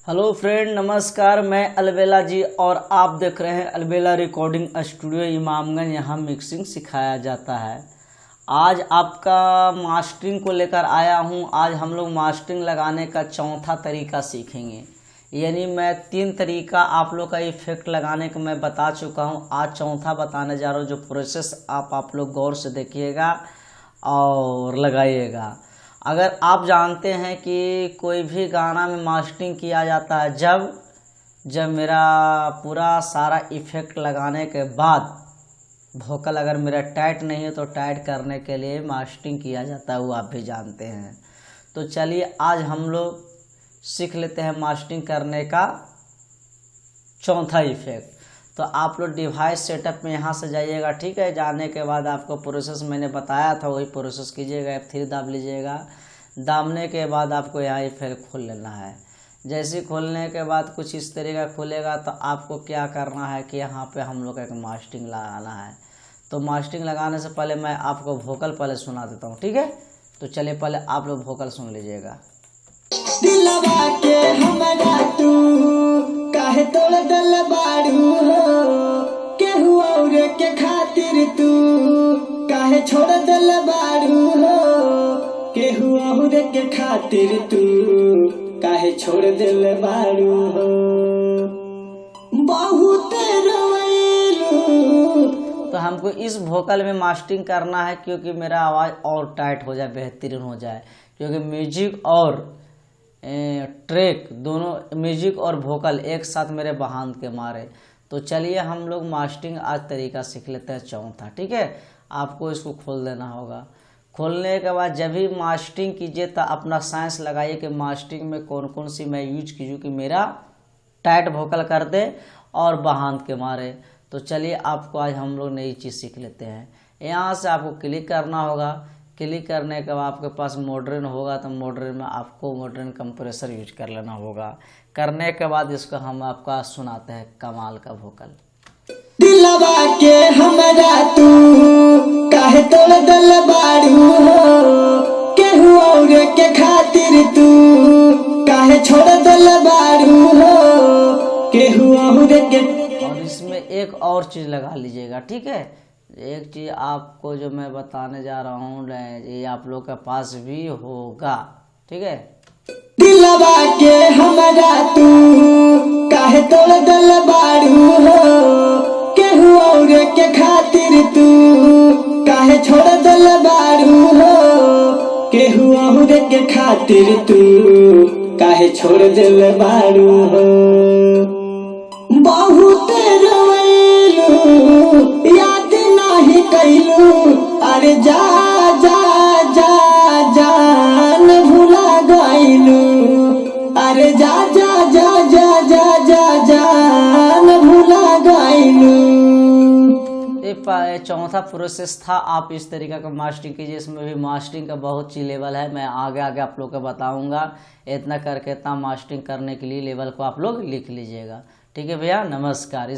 Hello friend, नमस्कार। मैं अलबेला जी और आप देख रहे हैं अलबेला रिकॉर्डिंग स्टूडियो इमामगंज। यहाँ मिक्सिंग सिखाया जाता है। आज आपका मास्टरिंग को लेकर आया हूँ। आज हम लोग मास्टरिंग लगाने का चौथा तरीका सीखेंगे। यानी मैं 3 तरीका आप लोग का इफेक्ट लगाने का मैं बता चुका हूँ। आज चौथा बताने जा रहा हूँ, जो प्रोसेस आप लोग गौर से देखिएगा और लगाइएगा। अगर आप जानते हैं कि कोई भी गाना में मास्टरिंग किया जाता है, जब मेरा पूरा सारा इफेक्ट लगाने के बाद वोकल अगर मेरा टाइट नहीं है तो टाइट करने के लिए मास्टरिंग किया जाता है, वो आप भी जानते हैं। तो चलिए आज हम लोग सीख लेते हैं मास्टरिंग करने का चौथा इफेक्ट। तो आप लोग डिवाइस सेटअप में यहाँ से जाइएगा, ठीक है। जाने के बाद आपको प्रोसेस मैंने बताया था, वही प्रोसेस कीजिएगा। F3 दाब लीजिएगा। दाबने के बाद आपको यहाँ इफेक्ट खोल लेना है। जैसे खोलने के बाद कुछ इस तरीका खुलेगा, तो आपको क्या करना है कि यहाँ पे हम लोग एक मास्टरिंग लगाना है। तो मास्टरिंग लगाने से पहले मैं आपको वोकल पहले सुना देता हूँ, ठीक है। तो चलिए पहले आप लोग वोकल सुन लीजिएगा। दिलवा के हमरा तू काहे तोड़ दल बाड़ू हो, केहू और के खातिर तू काहे छोड़ दल बाड़ू हो, केहू और के खातिर तू काहे छोड़ दल बाड़ू हो, बहुत रोइलू। तो हमको इस वोकल में मास्टरिंग करना है, क्योंकि मेरा आवाज़ और टाइट हो जाए, बेहतरीन हो जाए। क्योंकि म्यूजिक और ट्रैक दोनों, म्यूजिक और वोकल एक साथ मेरे बहान के मारे। तो चलिए हम लोग मास्टरिंग आज तरीका सीख लेते हैं चौथा, ठीक है। आपको इसको खोल देना होगा। खोलने के बाद जब भी मास्टरिंग कीजिए तो अपना साइंस लगाइए कि मास्टरिंग में कौन कौन सी मैं यूज कीजूँ कि मेरा टाइट वोकल कर दे और बहान के मारे। तो चलिए आपको आज हम लोग नई चीज़ सीख लेते हैं। यहाँ से आपको क्लिक करना होगा। क्लिक करने के बाद आपके पास मॉडर्न होगा, तो मॉडर्न में आपको मॉडर्न कंप्रेसर यूज कर लेना होगा। करने के बाद इसको हम आपका सुनाते हैं कमाल का वोकल। दिलवा के हमरा तू काहे तोड़ दल बाड़ू हो, केहू और के खातिर तू काहे छोड़ दल बाड़ू हो, केहू और के। और इसमें एक और चीज़ लगा लीजिएगा, ठीक है। एक चीज़ आपको जो मैं बताने जा रहा हूँ, ये आप लोग के पास भी होगा, ठीक है। दिलवा के हमरा तू काहे तोड़ दल बाड़ू हो, केहू और के खातिर तू काहे छोड़ दल बाड़ू हो, केहू और के खातिर तू काहे छोड़ दल बाड़ू हो, बहुत रोइलू, याद नाही कैलू, अरे जा जा जा जान भुला गइलू, अरे जा जा जा जा जा जा जान भुला गइलू। ये चौथा प्रोसेस था। आप इस तरीका का मास्टरिंग कीजिए। इसमें भी मास्टरिंग का बहुत सी लेवल है, मैं आगे आगे आप लोग को बताऊंगा। इतना करके इतना मास्टरिंग करने के लिए लेवल को आप लोग लिख लीजिएगा, ठीक है भैया। नमस्कार।